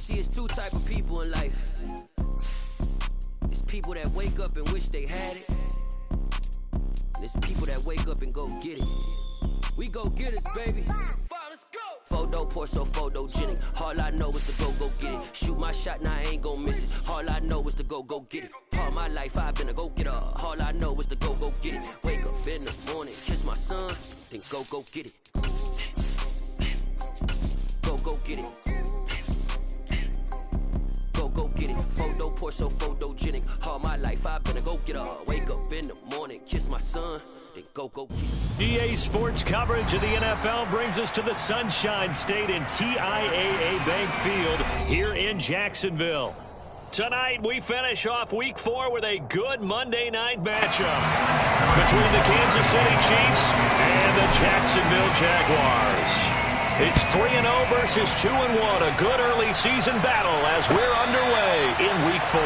See, it's two type of people in life. It's people that wake up and wish they had it. And it's people that wake up and go get it. We go get it, baby. Let's go. Photo pour so photogenic. All I know is to go get it. Shoot my shot, now I ain't gon' miss it. All I know is to go get it. All my life I've been a go-getter. All I know is to go get it. Wake up in the morning, kiss my son, then go get it. Go get it. Go get it. Photo pour so photogenic. All my life I've been a go-getter. Wake up in the morning, kiss my son, then go get it. EA Sports coverage of the NFL brings us to the Sunshine State in TIAA Bank Field here in Jacksonville. Tonight we finish off Week 4 with a good Monday night matchup between the Kansas City Chiefs and the Jacksonville Jaguars. It's 3-0 versus 2-1, a good early season battle as we're underway in Week 4.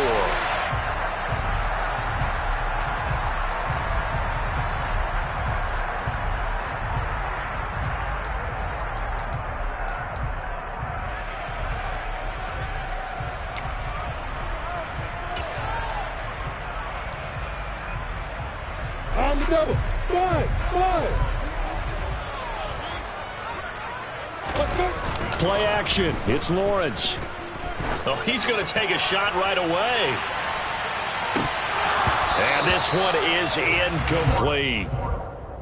On the double. Five. Play action. It's Lawrence. Oh, he's going to take a shot right away. And this one is incomplete.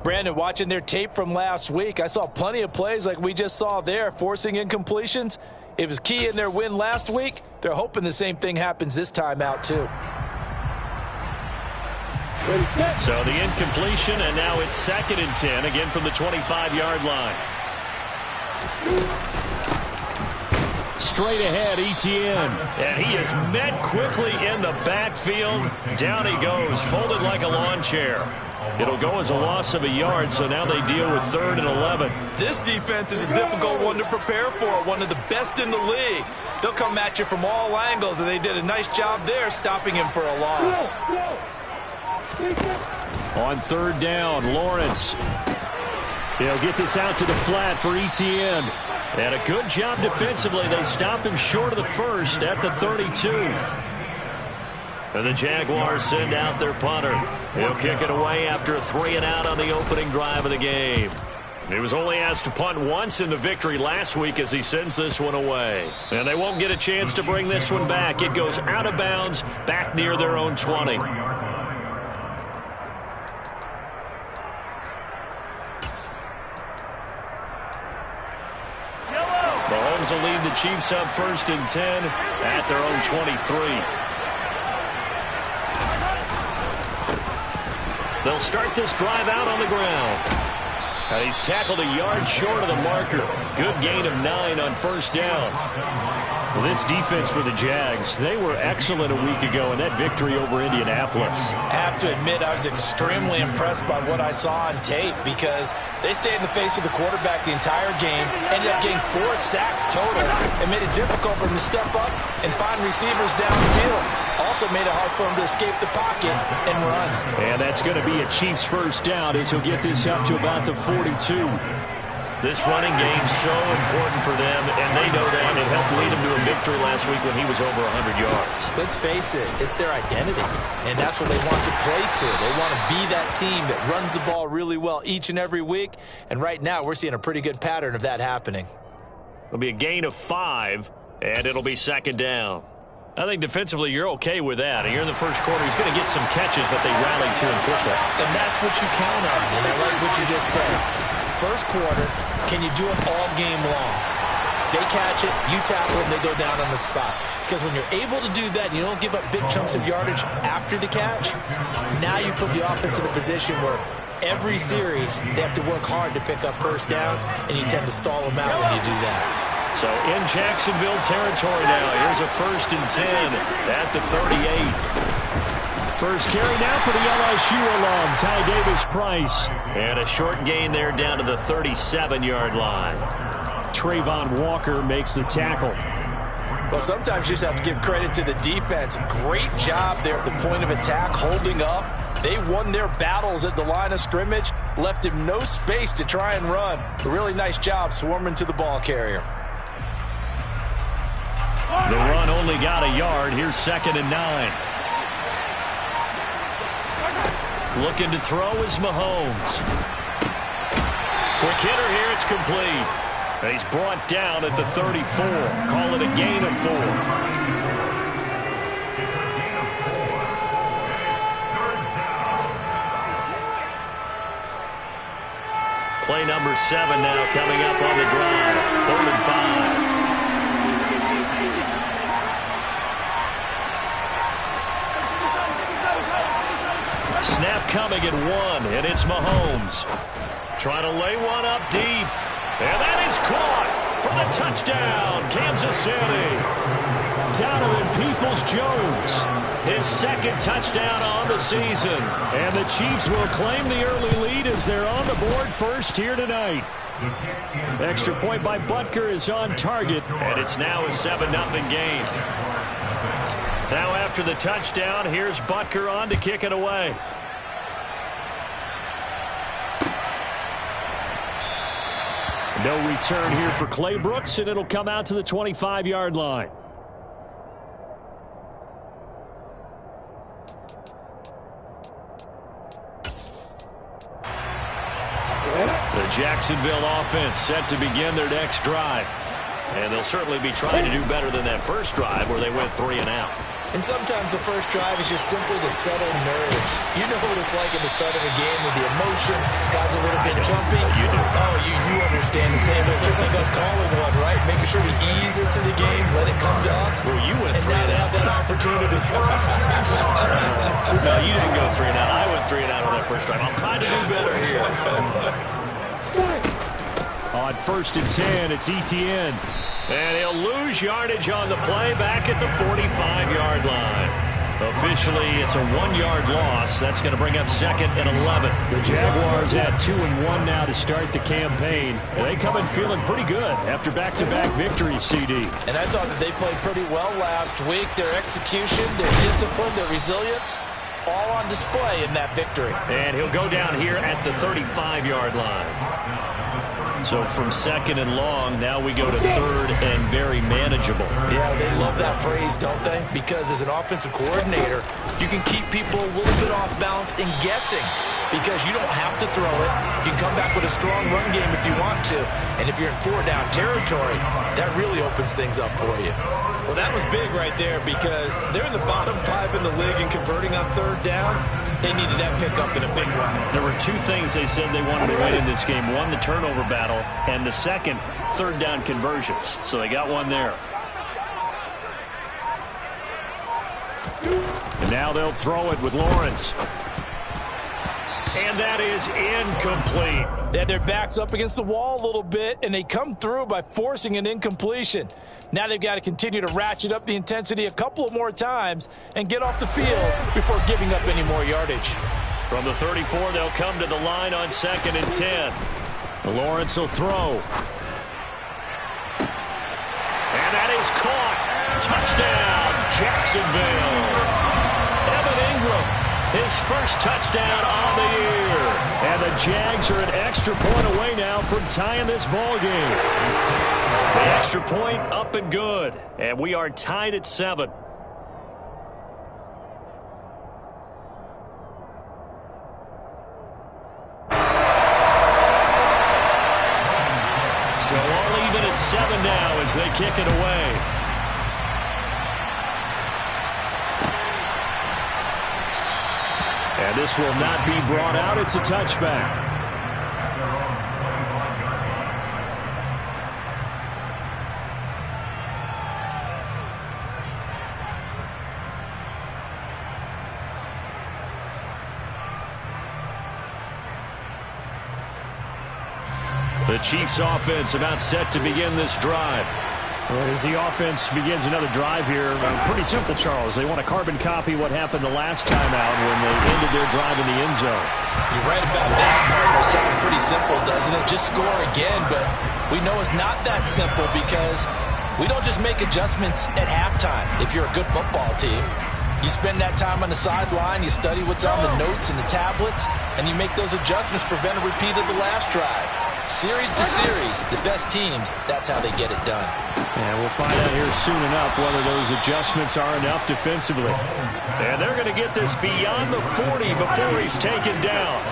Brandon, watching their tape from last week, I saw plenty of plays like we just saw there, forcing incompletions. It was key in their win last week. They're hoping the same thing happens this time out, too. So the incompletion, and now it's 2nd and 10, again from the 25-yard line. Straight ahead, Etienne. And he is met quickly in the backfield. Down he goes, folded like a lawn chair. It'll go as a loss of a yard, so now they deal with 3rd and 11. This defense is a difficult one to prepare for, one of the best in the league. They'll come at you from all angles, and they did a nice job there stopping him for a loss. On 3rd down, Lawrence. He'll get this out to the flat for Etienne. And a good job defensively. They stopped him short of the first at the 32. And the Jaguars send out their punter. He'll kick it away after a 3-and-out on the opening drive of the game. He was only asked to punt once in the victory last week as he sends this one away. And they won't get a chance to bring this one back. It goes out of bounds back near their own 20. Mahomes will lead the Chiefs up 1st and 10 at their own 23. They'll start this drive out on the ground. And he's tackled a yard short of the marker. Good gain of 9 on 1st down. Well, this defense for the Jags, they were excellent a week ago in that victory over Indianapolis. I have to admit, I was extremely impressed by what I saw on tape because they stayed in the face of the quarterback the entire game, ended up getting 4 sacks total, and made it difficult for them to step up and find receivers downfield. Also made it hard for him to escape the pocket and run. And that's going to be a Chiefs 1st down as he'll get this up to about the 42. This running game's so important for them, and they know that. It helped lead them to a victory last week when he was over 100 yards. Let's face it, it's their identity, and that's what they want to play to. They want to be that team that runs the ball really well each and every week, and right now we're seeing a pretty good pattern of that happening. It'll be a gain of 5, and it'll be 2nd down. I think defensively you're okay with that. Here in the first quarter, he's going to get some catches, but they rallied to him quickly. And that's what you count on, and I like what you just said. First quarter, can you do it all game long? They catch it, you tackle them, they go down on the spot. Because when you're able to do that, you don't give up big chunks of yardage after the catch, now you put the offense in a position where every series they have to work hard to pick up 1st downs, and you tend to stall them out when you do that. So in Jacksonville territory now, here's a 1st and 10 at the 38. First carry now for the LSU alum, Ty Davis-Price. And a short gain there down to the 37-yard line. Trayvon Walker makes the tackle. Well, sometimes you just have to give credit to the defense. Great job there at the point of attack, holding up. They won their battles at the line of scrimmage, left him no space to try and run. A really nice job swarming to the ball carrier. The run only got a yard. Here's 2nd and 9. Looking to throw is Mahomes. Quick hitter here. It's complete. He's brought down at the 34. Call it a gain of 4. Play number 7 now coming up on the drive. 3rd and 5. Snap coming at 1, and it's Mahomes. Trying to lay one up deep. And that is caught for the touchdown, Kansas City. Donovan Peoples-Jones, his 2nd touchdown on the season. And the Chiefs will claim the early lead as they're on the board first here tonight. Extra point by Butker is on target, and it's now a 7-0 game. Now after the touchdown, here's Butker on to kick it away. No return here for Clay Brooks, and it'll come out to the 25-yard line. The Jacksonville offense set to begin their next drive. And they'll certainly be trying to do better than that first drive where they went 3 and out. And sometimes the first drive is just simply to settle nerves. You know what it's like at the start of a game with the emotion, guys a little bit jumpy. You do. Oh, you understand the same. It's just like us calling one, right? Making sure we ease into the game, let it come to us. Well, you went 3 and out. Have that opportunity. No, you didn't go 3 and out. I went 3 and out on that first drive. I'm trying to do better here. On 1st and 10, it's Etienne. And he'll lose yardage on the play back at the 45-yard line. Officially, it's a 1-yard loss. That's going to bring up 2nd and 11. The Jaguars at 2-1 now to start the campaign. And they come in feeling pretty good after back-to-back victories, CD. And I thought that they played pretty well last week. Their execution, their discipline, their resilience, all on display in that victory. And he'll go down here at the 35-yard line. So from 2nd and long, now we go to 3rd and very manageable. Yeah, they love that phrase, don't they? Because as an offensive coordinator, you can keep people a little bit off balance and guessing because you don't have to throw it. You can come back with a strong run game if you want to. And if you're in 4-down territory, that really opens things up for you. Well, that was big right there because they're in the bottom 5 in the league and converting on 3rd down. They needed that pickup in a big way. There were 2 things they said they wanted to win in this game. One, the turnover battle, and the second, 3rd down conversions. So they got one there. And now they'll throw it with Lawrence. And that is incomplete. They had their backs up against the wall a little bit, and they come through by forcing an incompletion. Now they've got to continue to ratchet up the intensity a couple of more times and get off the field before giving up any more yardage. From the 34, they'll come to the line on 2nd and 10. Lawrence will throw. And that is caught. Touchdown, Jacksonville. Evan Ingram, his first touchdown on the year. And the Jags are an extra point away now from tying this ball game. The extra point up and good. And we are tied at 7. So all even at 7 now as they kick it away. And this will not be brought out. It's a touchback. The Chiefs offense about set to begin this drive. Well, as the offense begins another drive here, pretty simple, Charles. They want to carbon copy what happened the last time out when they ended their drive in the end zone. You're right about that, partner. Sounds pretty simple, doesn't it? Just score again, but we know it's not that simple because we don't just make adjustments at halftime if you're a good football team. You spend that time on the sideline, you study what's on the notes and the tablets, and you make those adjustments to prevent a repeat of the last drive. Series to series, the best teams, that's how they get it done. And we'll find out here soon enough whether those adjustments are enough defensively. And they're going to get this beyond the 40 before he's taken down.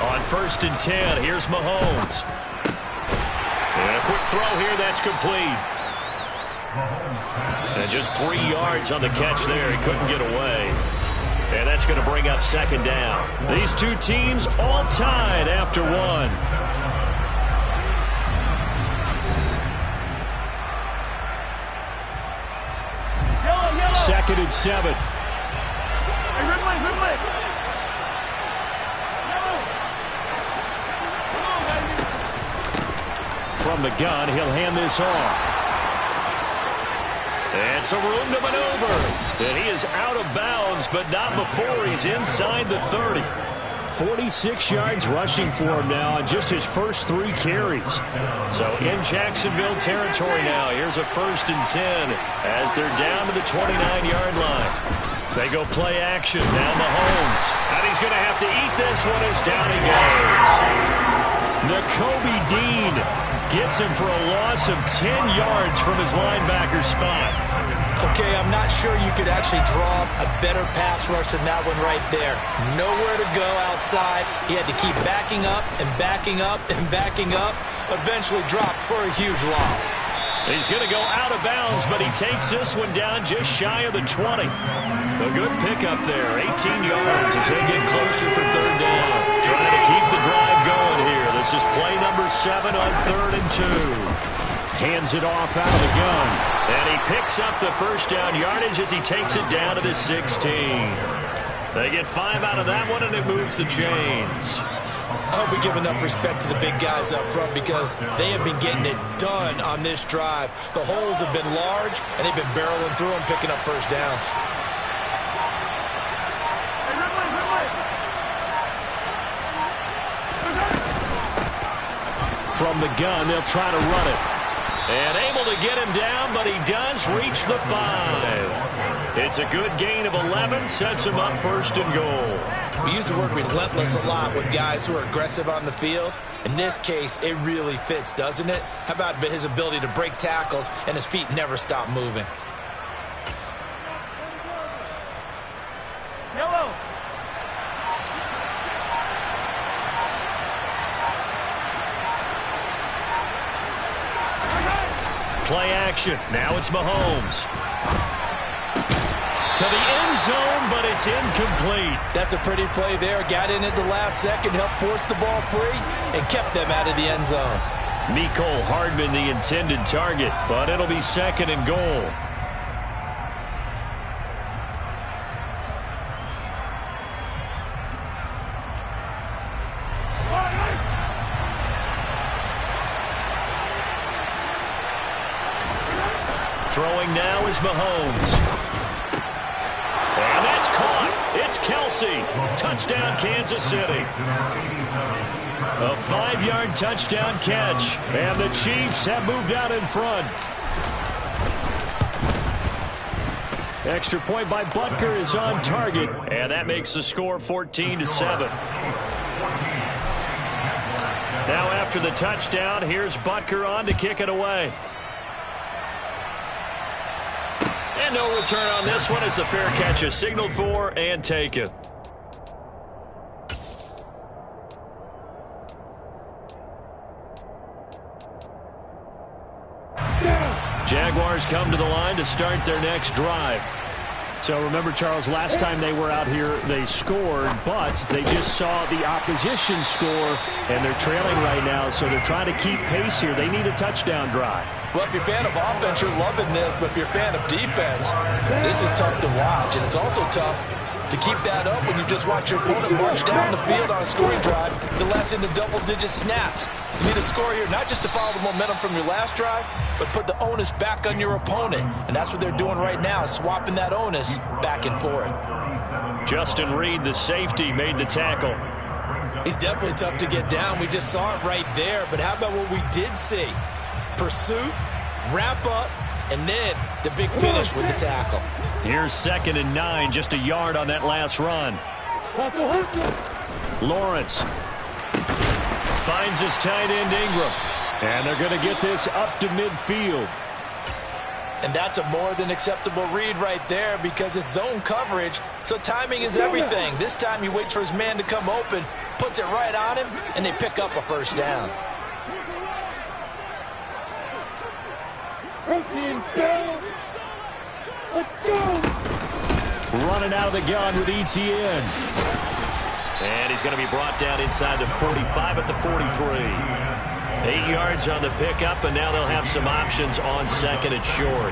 On 1st and 10, here's Mahomes. And a quick throw here, that's complete. And just 3 yards on the catch there. He couldn't get away. And that's going to bring up 2nd down. These two teams all tied after 1. 2nd and 7. From the gun, he'll hand this off. And some room to maneuver. And he is out of bounds, but not before he's inside the 30. 46 yards rushing for him now on just his first 3 carries. So in Jacksonville territory now. Here's a 1st and 10 as they're down to the 29-yard line. They go play action. Now Mahomes. And he's going to have to eat this one as down he goes. Nakobe Dean gets him for a loss of 10 yards from his linebacker spot. Okay, I'm not sure you could actually draw a better pass rush than that one right there. Nowhere to go outside. He had to keep backing up and backing up and backing up. Eventually dropped for a huge loss. He's going to go out of bounds, but he takes this one down just shy of the 20. A good pickup there, 18 yards as they get closer for 3rd down. Trying to keep the drive going here. This is play number 7 on 3rd and 2. Hands it off out of the gun. And he picks up the 1st down yardage as he takes it down to the 16. They get 5 out of that one, and it moves the chains. I hope we give enough respect to the big guys up front because they have been getting it done on this drive. The holes have been large, and they've been barreling through them, picking up 1st downs. From the gun, they'll try to run it. And able to get him down, but he does reach the 5. It's a good gain of 11, sets him up 1st and goal. We use the word relentless a lot with guys who are aggressive on the field. In this case, it really fits, doesn't it? How about his ability to break tackles and his feet never stop moving? Play action. Now it's Mahomes. To the end zone, but it's incomplete. That's a pretty play there. Got in at the last second, helped force the ball free, and kept them out of the end zone. Mecole Hardman, the intended target, but it'll be 2nd and goal. Throwing now is Mahomes. And that's caught. It's Kelsey. Touchdown, Kansas City. A 5-yard touchdown catch. And the Chiefs have moved out in front. Extra point by Butker is on target. And that makes the score 14-7. Now after the touchdown, here's Butker on to kick it away. And no return on this one as the fair catch is signaled for and taken. Jaguars come to the line to start their next drive. So remember, Charles, last time they were out here, they scored, but they just saw the opposition score, and they're trailing right now, so they're trying to keep pace here. They need a touchdown drive. Well, if you're a fan of offense, you're loving this, but if you're a fan of defense, this is tough to watch, and it's also tough to keep that up when you just watch your opponent march down the field on a scoring drive to last into double-digit snaps. You need a score here, not just to follow the momentum from your last drive, but put the onus back on your opponent. And that's what they're doing right now, swapping that onus back and forth. Justin Reed, the safety, made the tackle. He's definitely tough to get down. We just saw it right there. But how about what we did see? Pursuit, wrap up, and then the big finish with the tackle. Here's 2nd and 9, just a yard on that last run. Lawrence finds his tight end Ingram. And they're going to get this up to midfield. And that's a more than acceptable read right there because it's zone coverage, so timing is everything. This time he waits for his man to come open, puts it right on him, and they pick up a first down. Let's go! Running out of the gun with Etienne. And he's going to be brought down inside the 45 at the 43. 8 yards on the pickup, and now they'll have some options on second and short.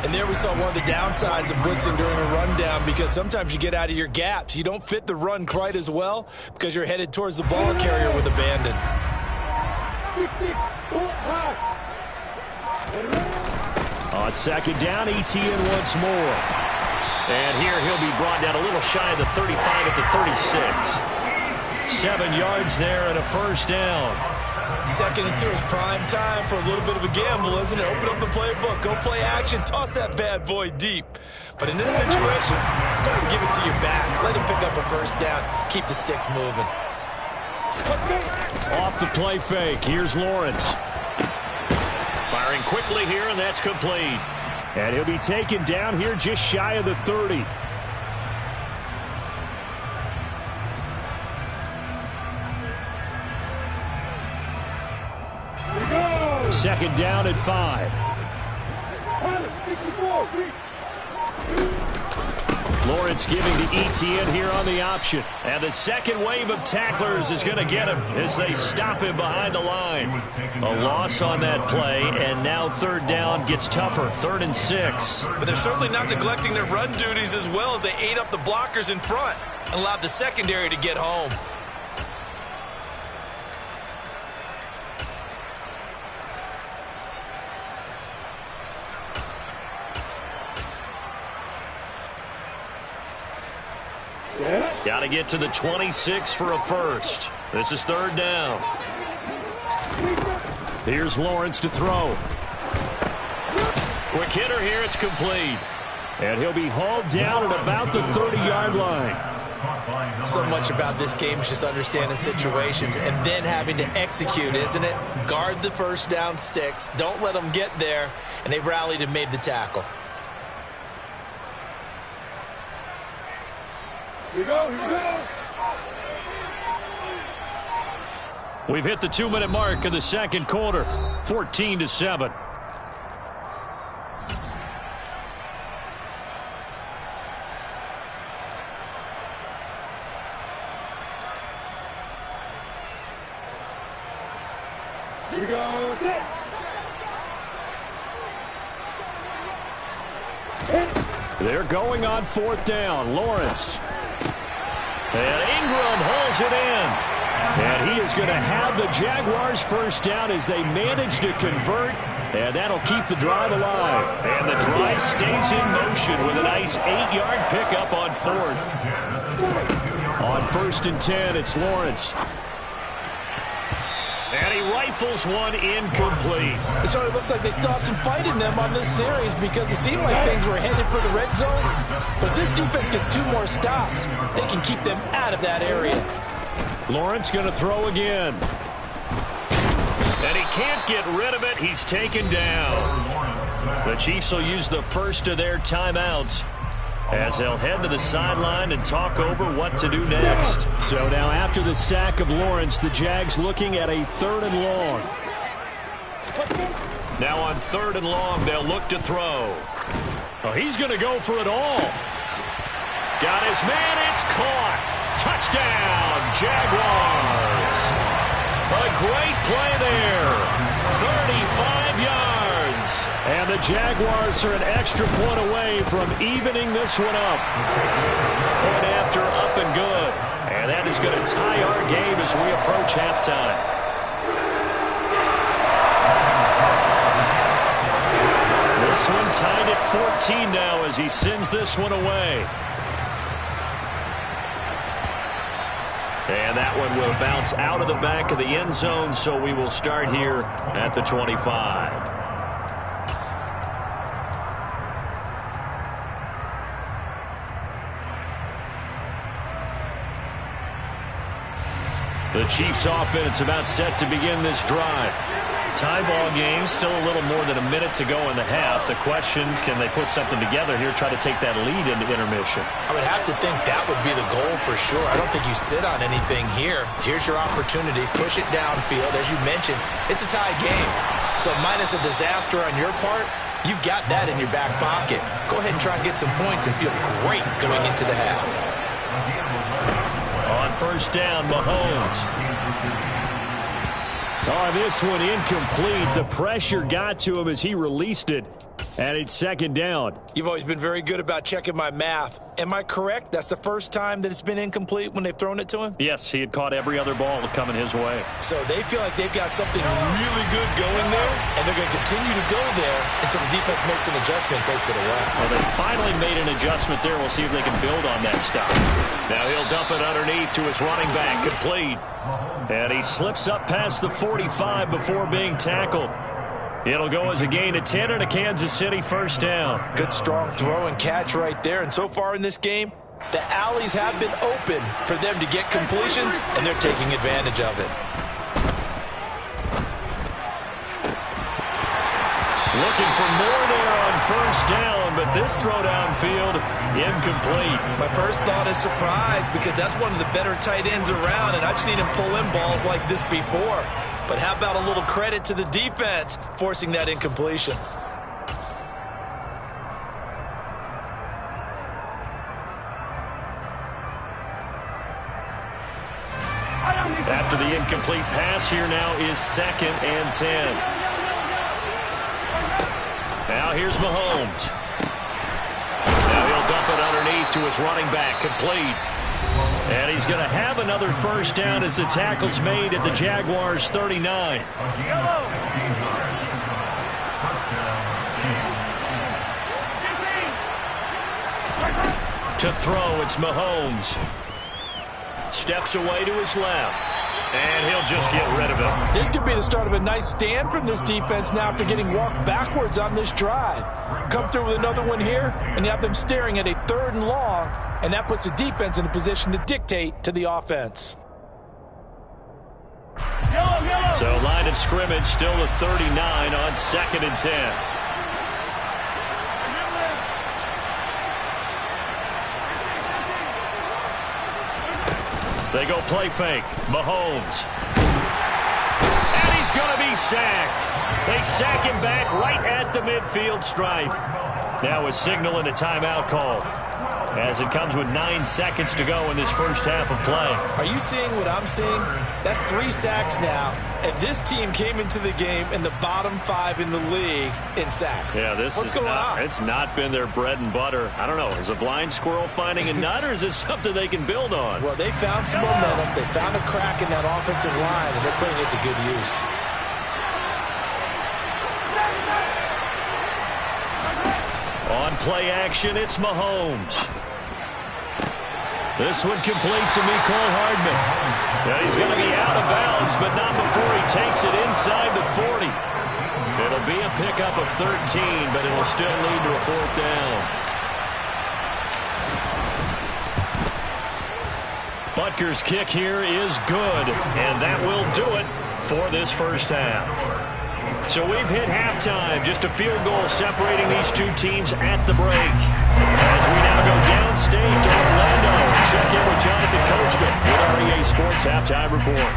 And there we saw one of the downsides of blitzing during a rundown because sometimes you get out of your gaps. You don't fit the run quite as well because you're headed towards the ball carrier with abandon. On second down, Etienne once more. And here he'll be brought down a little shy of the 35 at the 36. 7 yards there and a first down. Second and 2 is prime time for a little bit of a gamble, isn't it? Open up the playbook, go play action, toss that bad boy deep. But in this situation, go ahead and give it to your back. Let him pick up a first down. Keep the sticks moving. Off the play fake. Here's Lawrence. Firing quickly here, and that's complete. And he'll be taken down here just shy of the 30. Second down at 5. Lawrence giving to Etienne here on the option. And the second wave of tacklers is going to get him as they stop him behind the line. A loss on that play, and now third down gets tougher. 3rd and 6. But they're certainly not neglecting their run duties as well as they ate up the blockers in front and allowed the secondary to get home. Got to get to the 26 for a first. This is 3rd down. Here's Lawrence to throw. Quick hitter here. It's complete. And he'll be hauled down at about the 30-yard line. So much about this game is just understanding situations and then having to execute, isn't it? Guard the first down sticks. Don't let them get there. And they rallied and made the tackle. Here we go, here we go. We've hit the 2-minute mark of the second quarter. 14-7. Here we go. They're going on 4th down. Lawrence. And Ingram holds it in. And he is going to have the Jaguars first down as they manage to convert. And that'll keep the drive alive. And the drive stays in motion with a nice 8-yard pickup on 4th. On 1st and 10, it's Lawrence. And he rifles one incomplete. So it looks like they still have some fight in them on this series because it seemed like things were headed for the red zone. But this defense gets 2 more stops. They can keep them out of that area. Lawrence going to throw again. And he can't get rid of it. He's taken down. The Chiefs will use the first of their timeouts as they'll head to the sideline and talk over what to do next. So now after the sack of Lawrence, the Jags looking at a 3rd and long. Now on 3rd and long, they'll look to throw. Oh, he's going to go for it all. Got his man. It's caught. Touchdown, Jaguars. A great play there. 35 yards. And the Jaguars are an extra point away from evening this one up. Point after up and good. And that is going to tie our game as we approach halftime. This one tied at 14 now as he sends this one away. And that one will bounce out of the back of the end zone, so we will start here at the 25. The Chiefs offense about set to begin this drive. Tie ball game, still a little more than a minute to go in the half. The question, can they put something together here, try to take that lead into intermission? I would have to think that would be the goal for sure. I don't think you sit on anything here. Here's your opportunity. Push it downfield. As you mentioned, it's a tie game. So minus a disaster on your part, you've got that in your back pocket. Go ahead and try and get some points and feel great going into the half. On first down, Mahomes. Oh, this one incomplete. The pressure got to him as he released it. And it's second down. You've always been very good about checking my math. Am I correct? That's the first time that it's been incomplete when they've thrown it to him? Yes, he had caught every other ball coming his way. So they feel like they've got something really good going there, and they're going to continue to go there until the defense makes an adjustment and takes it away. Well, they finally made an adjustment there. We'll see if they can build on that stuff. Now he'll dump it underneath to his running back, complete. And he slips up past the 45 before being tackled. It'll go as a gain of 10 and a Kansas City first down. Good, strong throw and catch right there. And so far in this game, the alleys have been open for them to get completions, and they're taking advantage of it. Looking for more there on first down, but this throw downfield, incomplete. My first thought is surprise, because that's one of the better tight ends around, and I've seen him pull in balls like this before. But how about a little credit to the defense forcing that incompletion? After the incomplete pass, here now is 2nd and 10. Now here's Mahomes. Now he'll dump it underneath to his running back, complete. And he's going to have another first down as the tackle's made at the Jaguars' 39. To throw, it's Mahomes. Steps away to his left. And he'll just get rid of it. This could be the start of a nice stand from this defense now after getting walked backwards on this drive. Come through with another one here, and you have them staring at a 3rd and long, and that puts the defense in a position to dictate to the offense. So line of scrimmage still the 39 on 2nd and 10. They go play fake. Mahomes. And he's going to be sacked. They sack him back right at the midfield stripe. Now a signal and a timeout call, as it comes with 9 seconds to go in this first half of play. Are you seeing what I'm seeing? That's 3 sacks now, and this team came into the game in the bottom 5 in the league in sacks. Yeah, what's going on? It's not been their bread and butter. I don't know. Is a blind squirrel finding a nut, or is this something they can build on? Well, they found some momentum. They found a crack in that offensive line, and they're putting it to good use. On play action, it's Mahomes. This one complete to Mecole Hardman. Yeah, he's going to be out of bounds, but not before he takes it inside the 40. It'll be a pickup of 13, but it'll still lead to a 4th down. Butker's kick here is good, and that will do it for this first half. So we've hit halftime, just a field goal separating these two teams at the break. As we now go downstate to Orlando and check in with Jonathan Coachman with REA Sports Halftime Report.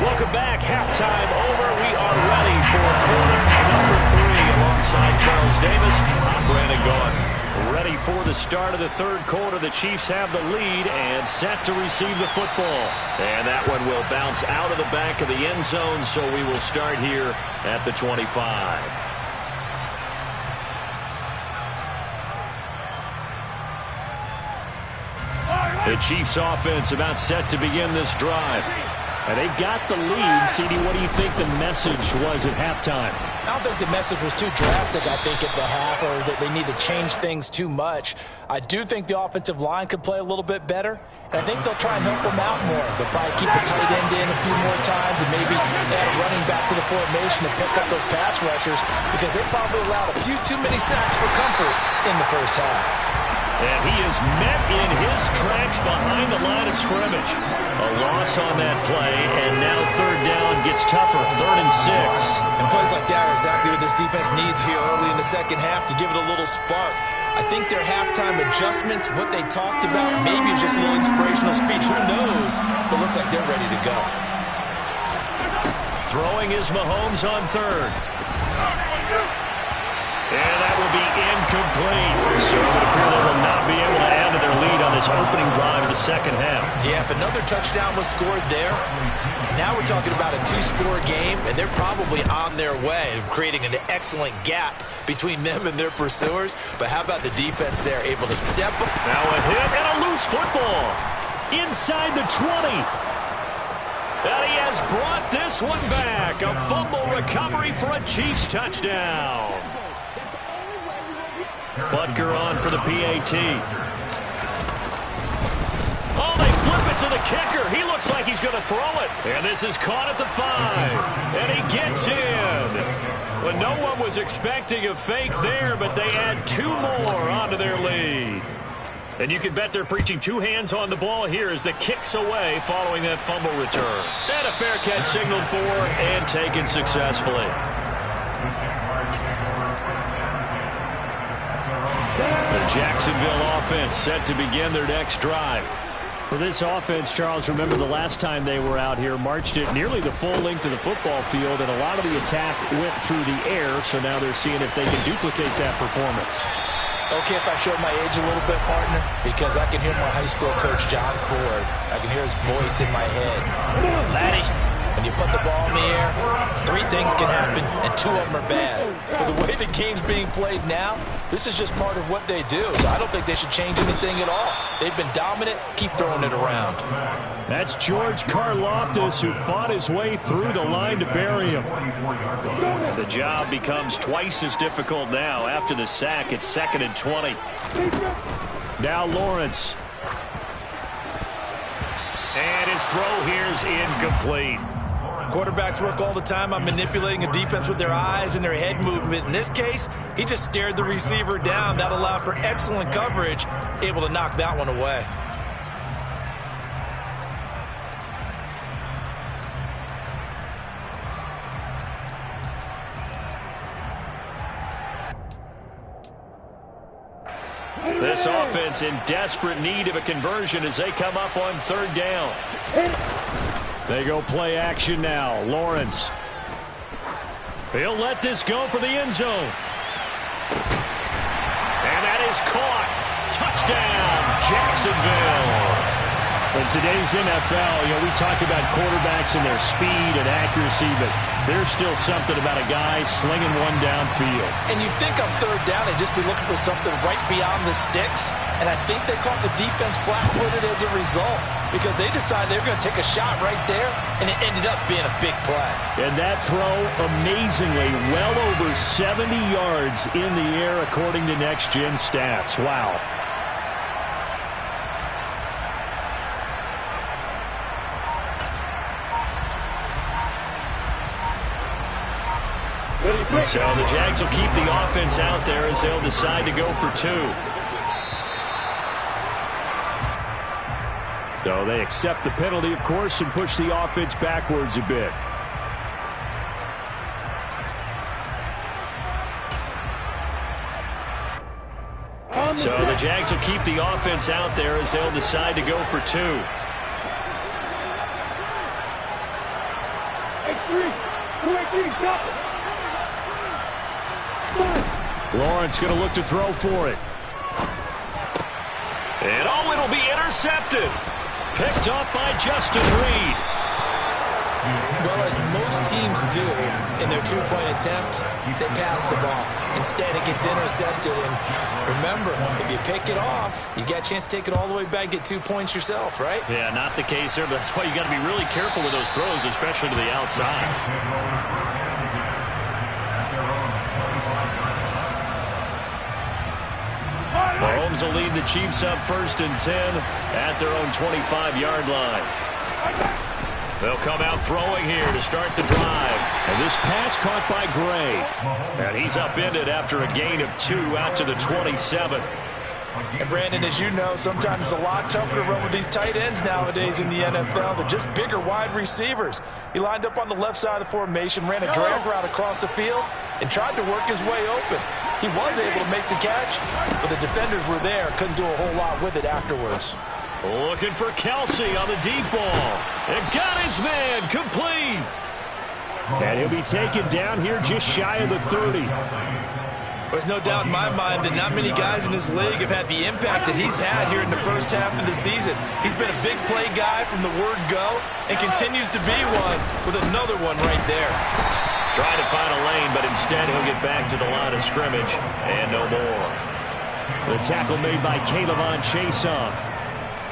Welcome back. Halftime over. We are ready for quarter number 3 alongside Charles Davis. I'm Brandon Gaudin. Ready for the start of the 3rd quarter. The Chiefs have the lead and set to receive the football. And that one will bounce out of the back of the end zone, so we will start here at the 25. The Chiefs offense about set to begin this drive. And they've got the lead. CD, what do you think the message was at halftime? I don't think the message was too drastic, I think, at the half, or that they need to change things too much. I do think the offensive line could play a little bit better, and I think they'll try and help them out more. They'll probably keep the tight end in a few more times and maybe add a running back to the formation to pick up those pass rushers, because they probably allowed a few too many sacks for comfort in the first half. And he is met in his tracks behind the line of scrimmage. A loss on that play, and now third down gets tougher, 3rd and 6. And plays like that are exactly what this defense needs here early in the second half to give it a little spark. I think their halftime adjustment, what they talked about, maybe it was just a little inspirational speech. Who knows? But looks like they're ready to go. Throwing is Mahomes on 3rd. And that will be incomplete. So it would appear they will not be able to add to their lead on this opening drive of the second half. Yeah, if another touchdown was scored there, now we're talking about a 2-score game, and they're probably on their way of creating an excellent gap between them and their pursuers. But how about the defense there, able to step up? Now a hit and a loose football. Inside the 20. And he has brought this one back. A fumble recovery for a Chiefs touchdown. Butker on for the PAT. Oh, they flip it to the kicker. He looks like he's going to throw it. And this is caught at the 5. And he gets in. Well, no one was expecting a fake there, but they add 2 more onto their lead. And you can bet they're preaching 2 hands on the ball here as the kick's away following that fumble return. And a fair catch signaled for and taken successfully. The Jacksonville offense set to begin their next drive. For this offense, Charles, remember the last time they were out here, marched it nearly the full length of the football field, and a lot of the attack went through the air, so now they're seeing if they can duplicate that performance. Okay, if I show my age a little bit, partner, because I can hear my high school coach, John Ford. I can hear his voice in my head. Laddie, when you put the ball in the air, 3 things can happen, and 2 of them are bad. For the way the game's being played now, this is just part of what they do. So I don't think they should change anything at all. They've been dominant. Keep throwing it around. That's George Karlaftis, who fought his way through the line to bury him. The job becomes twice as difficult now. After the sack, it's 2nd and 20. Now Lawrence. And his throw here is incomplete. Quarterbacks work all the time on manipulating a defense with their eyes and their head movement. In this case, he just stared the receiver down. That allowed for excellent coverage, able to knock that one away. This offense in desperate need of a conversion as they come up on 3rd down. They go play action now. Lawrence. He'll let this go for the end zone. And that is caught. Touchdown, Jacksonville. In today's NFL, we talk about quarterbacks and their speed and accuracy, but there's still something about a guy slinging one downfield. And you'd think on 3rd down they'd just be looking for something right beyond the sticks. And I think they caught the defense flat-footed as a result because they decided they were going to take a shot right there, and it ended up being a big play. And that throw, amazingly, well over 70 yards in the air according to Next Gen Stats. Wow. So the Jags will keep the offense out there as they'll decide to go for 2. So they accept the penalty, of course, and push the offense backwards a bit. So the Jags will keep the offense out there as they'll decide to go for 2. Lawrence going to look to throw for it. And it'll be intercepted. Picked up by Justin Reed. Well, as most teams do in their 2-point attempt, they pass the ball. Instead, it gets intercepted. And remember, if you pick it off, you got a chance to take it all the way back, get 2 points yourself, right? Yeah, not the case there. But that's why you got to be really careful with those throws, especially to the outside. Mahomes will lead the Chiefs up 1st and 10 at their own 25-yard line. They'll come out throwing here to start the drive. And this pass caught by Gray. And he's upended after a gain of 2 out to the 27. And Brandon, as you know, sometimes it's a lot tougher to run with these tight ends nowadays in the NFL. They're just bigger wide receivers. He lined up on the left side of the formation, ran a drag route across the field, and tried to work his way open. He was able to make the catch, but the defenders were there, couldn't do a whole lot with it afterwards. Looking for Kelsey on the deep ball. And got his man complete. And he'll be taken down here just shy of the 30. There's no doubt in my mind that not many guys in this league have had the impact that he's had here in the first half of the season. He's been a big play guy from the word go and continues to be one with another one right there. Trying to find a lane, but instead he'll get back to the line of scrimmage and no more. The tackle made by Caleb Chason.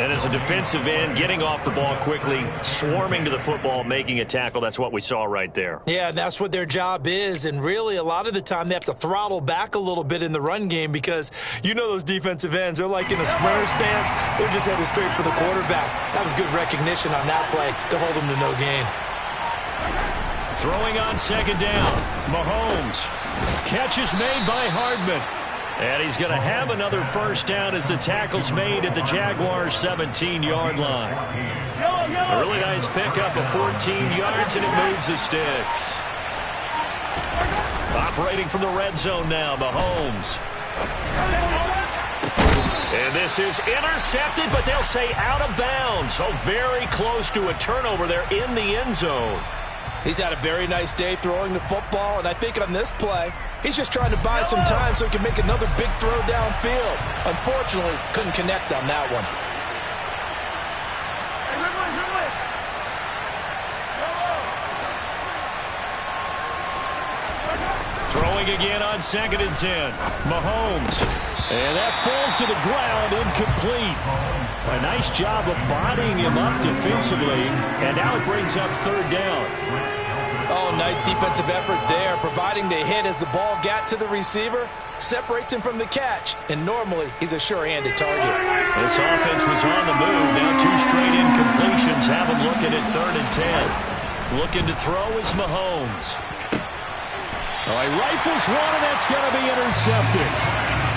And as a defensive end, getting off the ball quickly, swarming to the football, making a tackle, that's what we saw right there. Yeah, that's what their job is. And really, a lot of the time, they have to throttle back a little bit in the run game because you know those defensive ends, they're like in a sprinter stance. They're just headed straight for the quarterback. That was good recognition on that play to hold them to no gain. Throwing on second down, Mahomes. Catch is made by Hardman. And he's going to have another first down as the tackle's made at the Jaguars' 17-yard line. A really nice pickup of 14 yards, and it moves the sticks. Operating from the red zone now, Mahomes. And this is intercepted, but they'll say out of bounds. So very close to a turnover there in the end zone. He's had a very nice day throwing the football, and I think on this play, he's just trying to buy some time so he can make another big throw downfield. Unfortunately, couldn't connect on that one. Throwing again on 2nd and 10. Mahomes. And that falls to the ground, incomplete. A nice job of bodying him up defensively, and now it brings up 3rd down. Oh, nice defensive effort there, providing the hit as the ball got to the receiver, separates him from the catch, and normally he's a sure-handed target. This offense was on the move. Now 2 straight incompletions have him looking at 3rd and 10. Looking to throw is Mahomes. All right, rifles one, and that's going to be intercepted.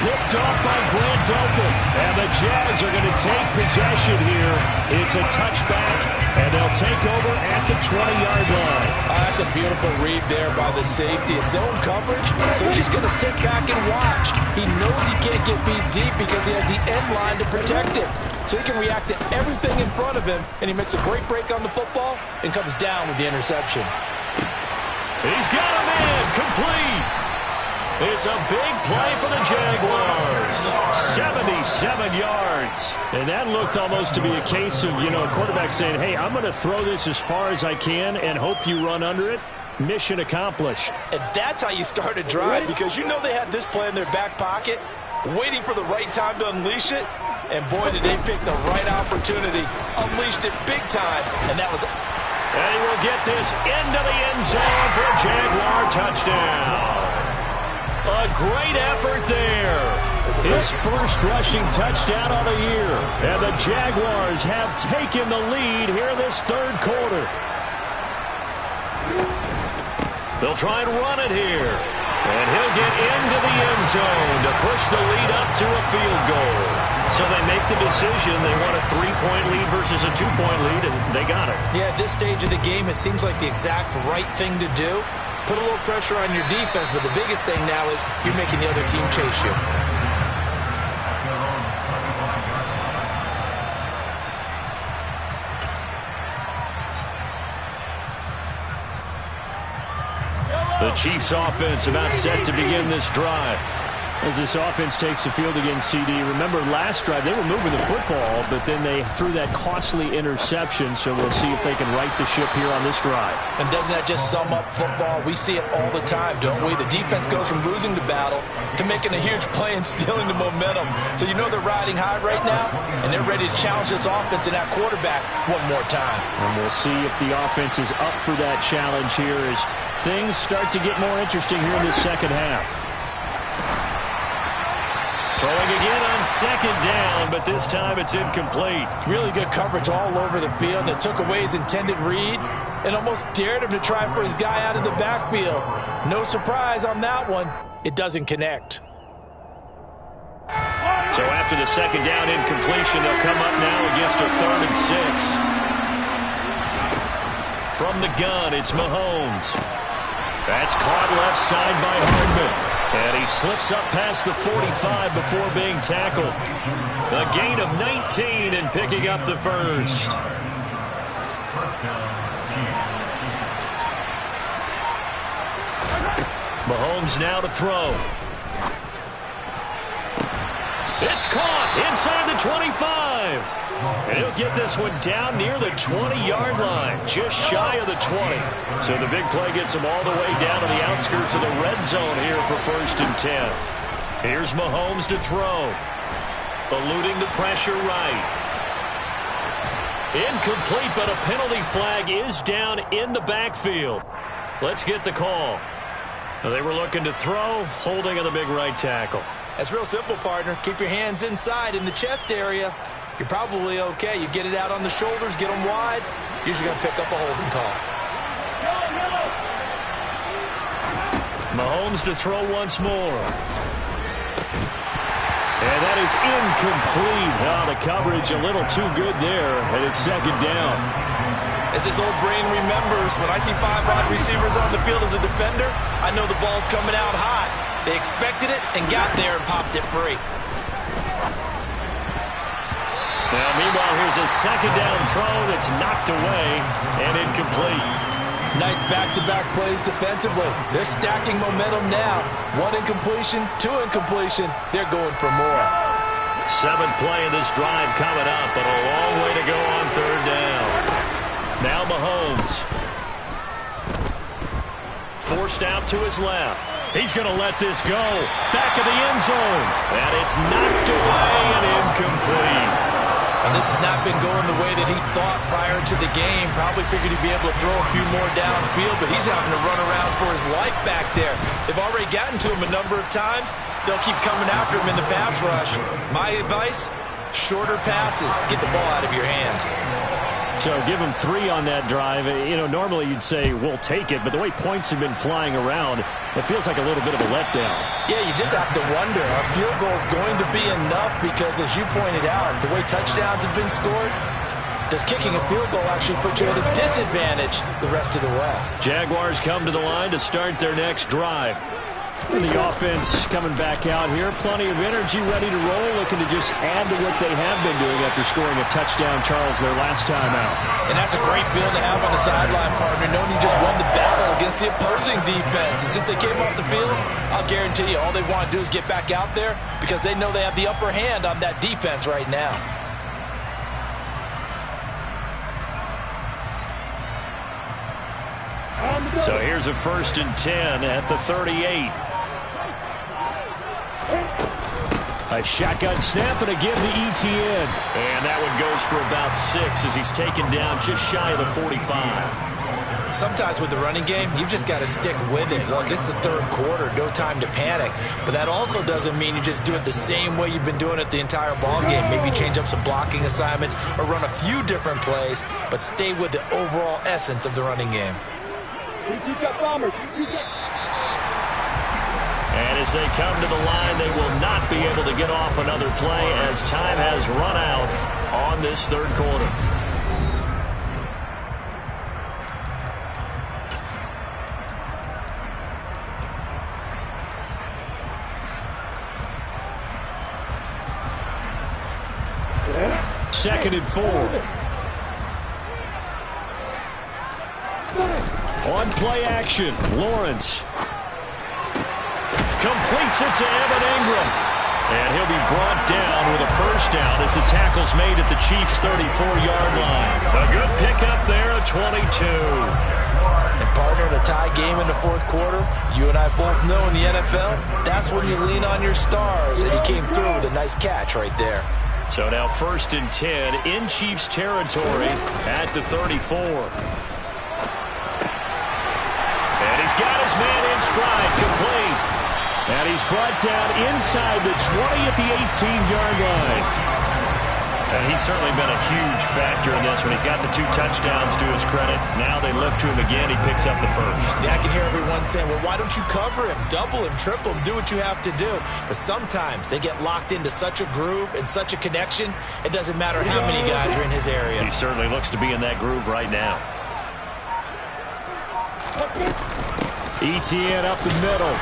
Picked off by Grant Delpit. And the Jags are going to take possession here. It's a touchback, and they'll take over at the 20-yard line. That's a beautiful read there by the safety. It's zone coverage, so he's just going to sit back and watch. He knows he can't get beat deep because he has the end line to protect him. So he can react to everything in front of him, and he makes a great break on the football and comes down with the interception. He's got a man complete. It's a big play for the Jaguars. 77 yards. And that looked almost to be a case of, a quarterback saying, hey, I'm going to throw this as far as I can and hope you run under it. Mission accomplished. And that's how you start a drive, because you know they had this play in their back pocket, waiting for the right time to unleash it. And boy, did they pick the right opportunity. Unleashed it big time, and that was... And he will get this into the end zone for a Jaguar touchdown. A great effort there. His first rushing touchdown of the year. And the Jaguars have taken the lead here in this 3rd quarter. They'll try and run it here. And he'll get into the end zone to push the lead up to a field goal. So they make the decision. They want a 3-point lead versus a 2-point lead, and they got it. Yeah, at this stage of the game, it seems like the exact right thing to do. Put a little pressure on your defense, but the biggest thing now is you're making the other team chase you. The Chiefs offense about set to begin this drive. As this offense takes the field against CD, remember last drive they were moving the football, but then they threw that costly interception, so we'll see if they can right the ship here on this drive. And doesn't that just sum up football? We see it all the time, don't we? The defense goes from losing the battle to making a huge play and stealing the momentum. So you know they're riding high right now, and they're ready to challenge this offense and that quarterback one more time. And we'll see if the offense is up for that challenge here as things start to get more interesting here in the second half. Throwing again on 2nd down, but this time it's incomplete. Really good coverage all over the field. It took away his intended read and almost dared him to try for his guy out of the backfield. No surprise on that one. It doesn't connect. So after the second down incompletion, they'll come up now against a 3rd and 6. From the gun, it's Mahomes. That's caught left side by Hardman. And he slips up past the 45 before being tackled. A gain of 19 and picking up the first. Mahomes now to throw. It's caught inside the 25. And he'll get this one down near the 20-yard line, just shy of the 20. So the big play gets him all the way down to the outskirts of the red zone here for 1st and 10. Here's Mahomes to throw. Eluding the pressure right. Incomplete, but a penalty flag is down in the backfield. Let's get the call. They were looking to throw, holding on the big right tackle. That's real simple, partner. Keep your hands inside in the chest area. You're probably okay. You get it out on the shoulders, get them wide. Usually going to pick up a holding call. Mahomes to throw once more. And that is incomplete. Oh, the coverage a little too good there, and it's 2nd down. As his old brain remembers, when I see 5 wide receivers on the field as a defender, I know the ball's coming out hot. They expected it and got there and popped it free. Now, meanwhile, here's a 2nd down throw that's knocked away and incomplete. Nice back-to-back plays defensively. They're stacking momentum now. 1 incompletion, 2 incompletion. They're going for more. 7th play of this drive coming up, but a long way to go on 3rd down. Now Mahomes. Forced out to his left. He's going to let this go. Back of the end zone. And it's knocked away and incomplete. And this has not been going the way that he thought prior to the game. Probably figured he'd be able to throw a few more downfield, but he's having to run around for his life back there. They've already gotten to him a number of times. They'll keep coming after him in the pass rush. My advice, shorter passes. Get the ball out of your hand. So give him 3 on that drive. You know, normally you'd say we'll take it, but the way points have been flying around, it feels like a little bit of a letdown. Yeah, you just have to wonder, are field goals going to be enough? Because as you pointed out, the way touchdowns have been scored, does kicking a field goal actually put you at a disadvantage the rest of the way? Jaguars come to the line to start their next drive. And the offense coming back out here. Plenty of energy, ready to roll, looking to just add to what they have been doing after scoring a touchdown, Charles, their last time out. And that's a great feeling to have on the sideline, partner, knowing you just won the battle against the opposing defense. And since they came off the field, I'll guarantee you all they want to do is get back out there because they know they have the upper hand on that defense right now. So here's a 1st and 10 at the 38. A shotgun snap and again the ETN. And that one goes for about 6 as he's taken down just shy of the 45. Sometimes with the running game, you've just got to stick with it. Look, it's the 3rd quarter, no time to panic. But that also doesn't mean you just do it the same way you've been doing it the entire ball game. Maybe change up some blocking assignments or run a few different plays, but stay with the overall essence of the running game. And as they come to the line, they will not be able to get off another play as time has run out on this 3rd quarter. Second and 4. On play action, Lawrence completes it to Evan Ingram. And he'll be brought down with a 1st down as the tackle's made at the Chiefs' 34-yard line. A good pickup there, a 22. And partner, in a tie game in the 4th quarter, you and I both know in the NFL, that's when you lean on your stars. And he came through with a nice catch right there. So now 1st and 10 in Chiefs territory at the 34. And he's got his man in stride, complete. And he's brought down inside the 20 at the 18-yard line. And he's certainly been a huge factor in this one. He's got the 2 touchdowns to his credit. Now they look to him again. He picks up the first. Yeah, I can hear everyone saying, well, why don't you cover him, double him, triple him, do what you have to do. But sometimes they get locked into such a groove and such a connection, it doesn't matter how many guys are in his area. He certainly looks to be in that groove right now. ETN up the middle.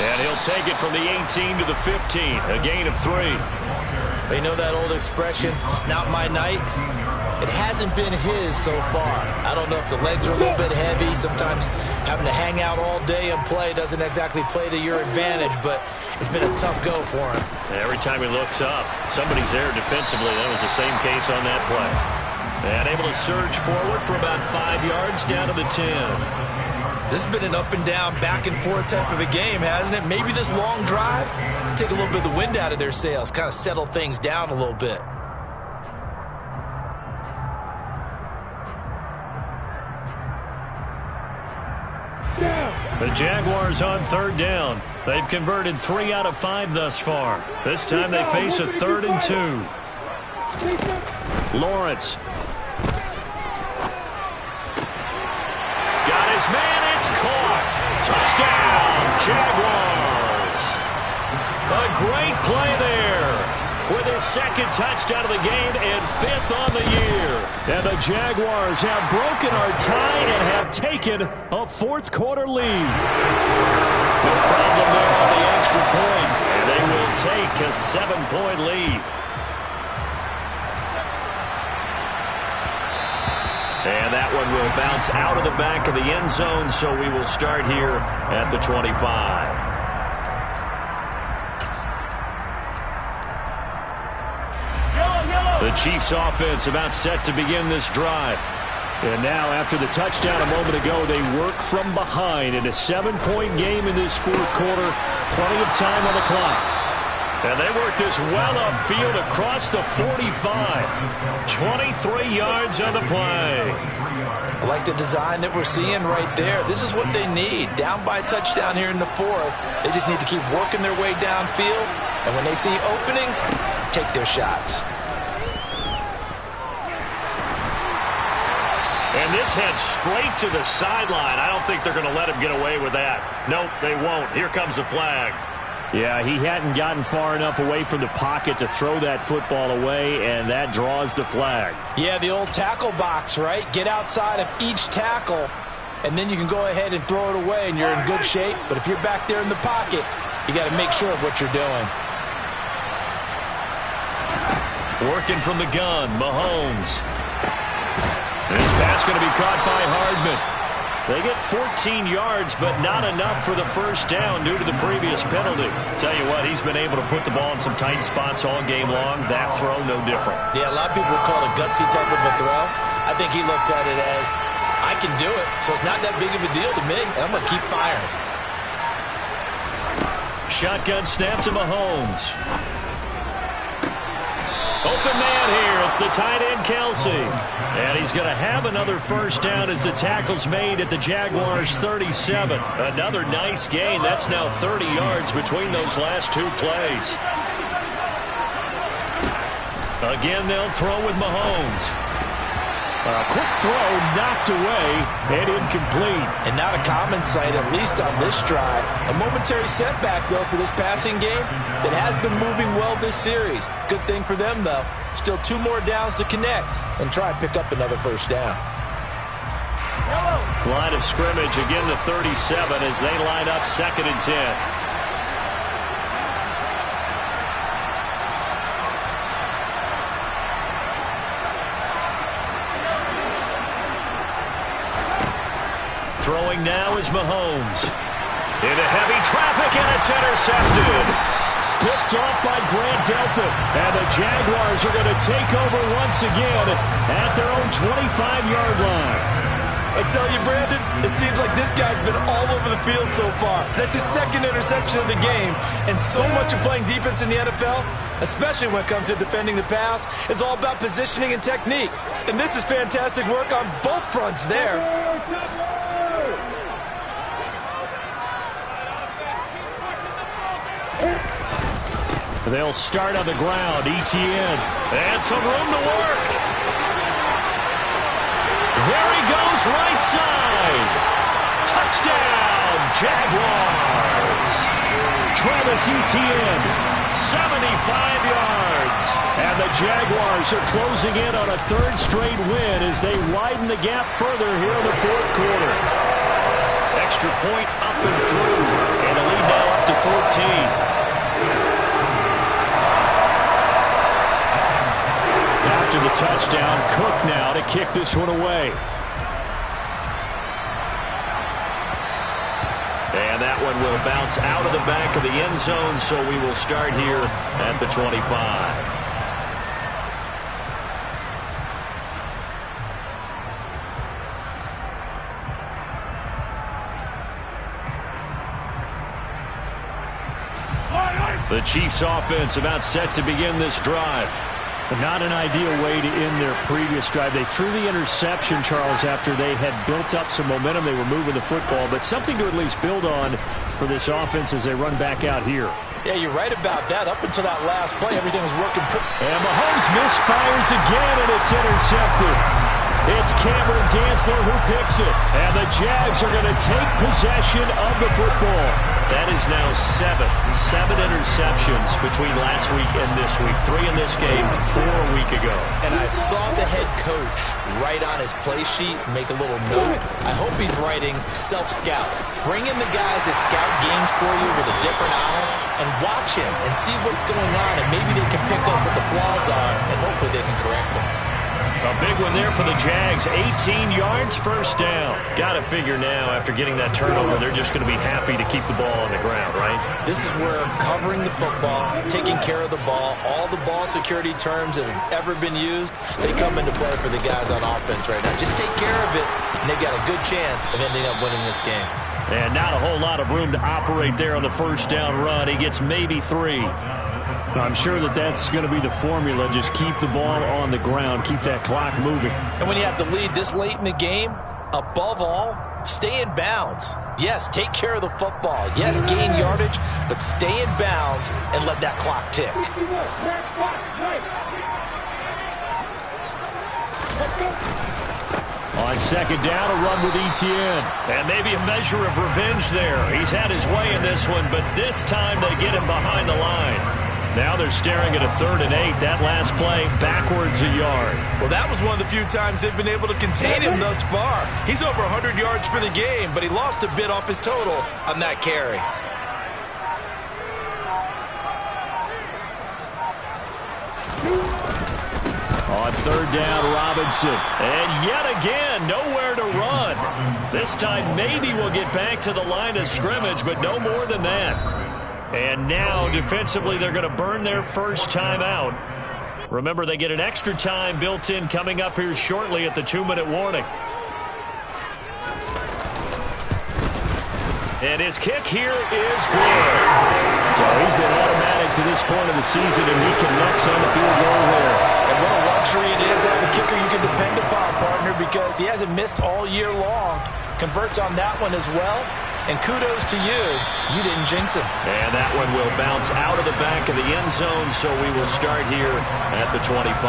And he'll take it from the 18 to the 15, a gain of 3. You know that old expression, it's not my night? It hasn't been his so far. I don't know if the legs are a little bit heavy. Sometimes having to hang out all day and play doesn't exactly play to your advantage, but it's been a tough go for him. Every time he looks up, somebody's there defensively. That was the same case on that play. And able to surge forward for about 5 yards down to the 10. This has been an up and down, back and forth type of a game, hasn't it? Maybe this long drive can take a little bit of the wind out of their sails, kind of settle things down a little bit. The Jaguars on 3rd down. They've converted 3 out of 5 thus far. This time they face a 3rd and 2. Lawrence. Got his man. It's caught. Touchdown, Jaguars. A great play there with his 2nd touchdown of the game and 5th on the year. And the Jaguars have broken our tie and have taken a 4th quarter lead. No problem there on the extra point. And they will take a 7-point lead. And that one will bounce out of the back of the end zone, so we will start here at the 25. The Chiefs offense about set to begin this drive. And now after the touchdown a moment ago, they work from behind in a 7-point game in this 4th quarter. Plenty of time on the clock. And they work this well upfield across the 45. 23 yards on the play. I like the design that we're seeing right there. This is what they need. Down by a touchdown here in the 4th. They just need to keep working their way downfield. And when they see openings, take their shots. And this heads straight to the sideline. I don't think they're going to let him get away with that. Nope, they won't. Here comes the flag. Yeah, he hadn't gotten far enough away from the pocket to throw that football away, and that draws the flag. Yeah, the old tackle box, right? Get outside of each tackle, and then you can go ahead and throw it away, and you're in good shape. But if you're back there in the pocket, you got to make sure of what you're doing. Working from the gun, Mahomes. This pass going to be caught by Hardman. They get 14 yards, but not enough for the first down due to the previous penalty. Tell you what, he's been able to put the ball in some tight spots all game long. That throw, no different. Yeah, a lot of people would call it a gutsy type of a throw. I think he looks at it as, I can do it, so it's not that big of a deal to me, and I'm going to keep firing. Shotgun snap to Mahomes. Open man here. It's the tight end, Kelsey. And he's going to have another first down as the tackle's made at the Jaguars' 37. Another nice gain. That's now 30 yards between those last 2 plays. Again, they'll throw with Mahomes. A quick throw knocked away and incomplete. And not a common sight, at least on this drive. A momentary setback, though, for this passing game that has been moving well this series. Good thing for them, though. Still 2 more downs to connect and try and pick up another first down. Line of scrimmage, again the 37 as they line up 2nd and 10. Throwing now is Mahomes. Into heavy traffic, and it's intercepted. Picked off by Grant Delpit. And the Jaguars are going to take over once again at their own 25-yard line. I tell you, Brandon, it seems like this guy's been all over the field so far. That's his 2nd interception of the game. And so much of playing defense in the NFL, especially when it comes to defending the pass, is all about positioning and technique. And this is fantastic work on both fronts there. They'll start on the ground. Etienne. And some room to work. There he goes, right side. Touchdown, Jaguars. Travis Etienne, 75 yards. And the Jaguars are closing in on a third straight win as they widen the gap further here in the fourth quarter. Extra point up and through. And a lead now up to 14. After the touchdown, Cook now to kick this one away. And that one will bounce out of the back of the end zone, so we will start here at the 25. The Chiefs offense about set to begin this drive. Not an ideal way to end their previous drive. They threw the interception, Charles, after they had built up some momentum. They were moving the football, but something to at least build on for this offense as they run back out here. Yeah, you're right about that. Up until that last play, everything was working. And Mahomes misfires again, and it's intercepted. It's Cameron Dantzler who picks it. And the Jags are going to take possession of the football. That is now seven interceptions between last week and this week. 3 in this game, 4 a week ago. And I saw the head coach write on his play sheet, make a little note. I hope he's writing self-scout. Bring in the guys that scout games for you with a different eye and watch him and see what's going on, and maybe they can pick up what the flaws are, and hopefully they can correct them. A big one there for the Jags. 18 yards, first down. Got to figure now, after getting that turnover, they're just going to be happy to keep the ball on the ground, right? This is where covering the football, taking care of the ball, all the ball security terms that have ever been used, they come into play for the guys on offense right now. Just take care of it, and they've got a good chance of ending up winning this game. And not a whole lot of room to operate there on the first down run. He gets maybe 3. I'm sure that that's going to be the formula. Just keep the ball on the ground. Keep that clock moving. And when you have the lead this late in the game, above all, stay in bounds. Yes, take care of the football. Yes, gain yardage, but stay in bounds and let that clock tick. On second down, a run with Etienne. And maybe a measure of revenge there. He's had his way in this one, but this time they get him behind the line. Now they're staring at a 3rd and 8. That last play, backwards a yard. Well, that was one of the few times they've been able to contain him thus far. He's over 100 yards for the game, but he lost a bit off his total on that carry. On 3rd down, Robinson. And yet again, nowhere to run. This time maybe we'll get back to the line of scrimmage, but no more than that. And now, defensively, they're going to burn their first time out. Remember, they get an extra time built in coming up here shortly at the 2-minute warning. And his kick here is good. So he's been automatic to this point of the season, and he connects on the field goal there. And what a luxury it is to have a kicker you can depend upon, partner, because he hasn't missed all year long. Converts on that one as well. And kudos to you. You didn't jinx him. And that one will bounce out of the back of the end zone, so we will start here at the 25.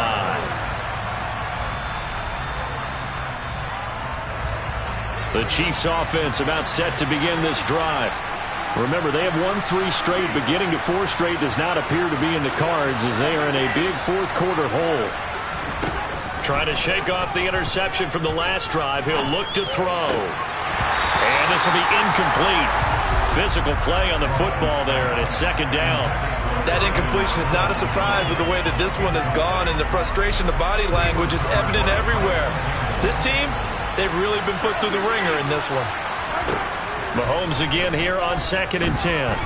The Chiefs offense about set to begin this drive. Remember, they have won 3 straight, but getting to 4 straight does not appear to be in the cards as they are in a big fourth quarter hole. Trying to shake off the interception from the last drive. He'll look to throw. And this will be incomplete. Physical play on the football there, and it's 2nd down. That incompletion is not a surprise with the way that this one has gone, and the frustration, the body language is evident everywhere. This team, they've really been put through the ringer in this one. Mahomes again here on 2nd and 10.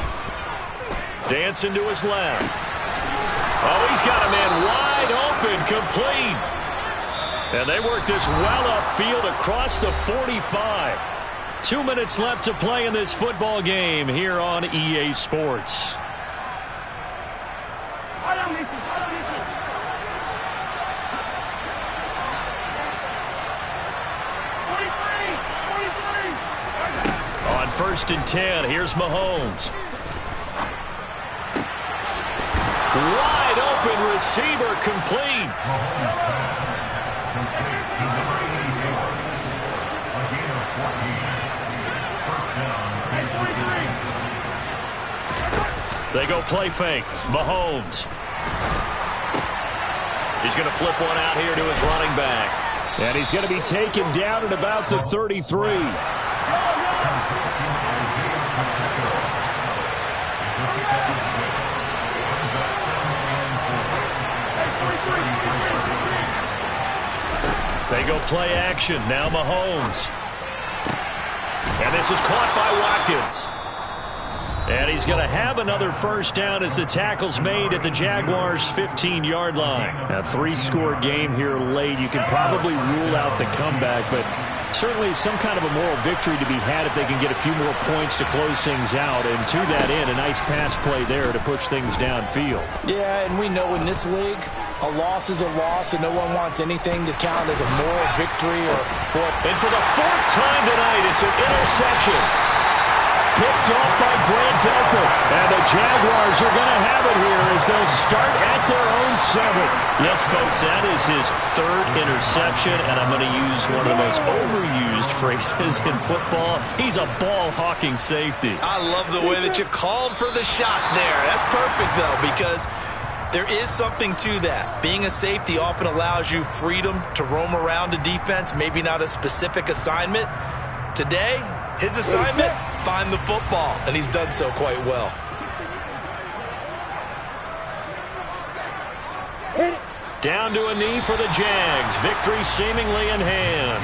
Dancing to his left. Oh, he's got a man wide open, complete. And they work this well upfield across the 45. 2 minutes left to play in this football game here on EA Sports. On 1st and 10, here's Mahomes. Wide open receiver complete. They go play fake. Mahomes. He's going to flip one out here to his running back. And he's going to be taken down at about the 33. They go play action. Now Mahomes. And this is caught by Watkins. And he's going to have another first down as the tackle's made at the Jaguars' 15-yard line. A three-score game here late. You can probably rule out the comeback, but certainly some kind of a moral victory to be had if they can get a few more points to close things out. And to that end, a nice pass play there to push things downfield. Yeah, and we know in this league, a loss is a loss, and no one wants anything to count as a moral victory. And for the fourth time tonight, it's an interception. Picked off by Grant Delpit. And the Jaguars are going to have it here as they'll start at their own 7. Yes, folks, that is his third interception, and I'm going to use one of the most overused phrases in football. He's a ball-hawking safety. I love the way that you called for the shot there. That's perfect, though, because there is something to that. Being a safety often allows you freedom to roam around a defense, maybe not a specific assignment. Today, his assignment, find the football, and he's done so quite well. Down to a knee for the Jags. Victory seemingly in hand.